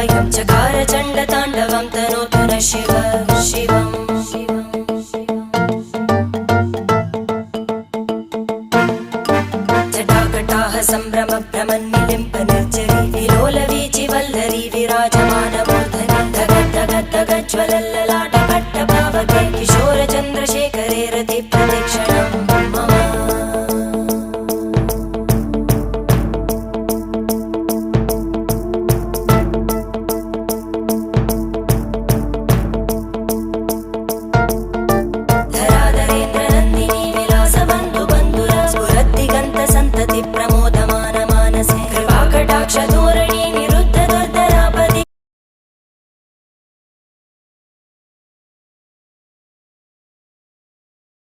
कायं चकार चण्डताण्डवं तनोतु न शिव शिवम् जटाकटाह सम्भ्रम भ्रमन्निलिम्प निर्जरी विलोलवीचि वल्लरी विराजमानमूर्धनि धग धग धग ज्वलल्ल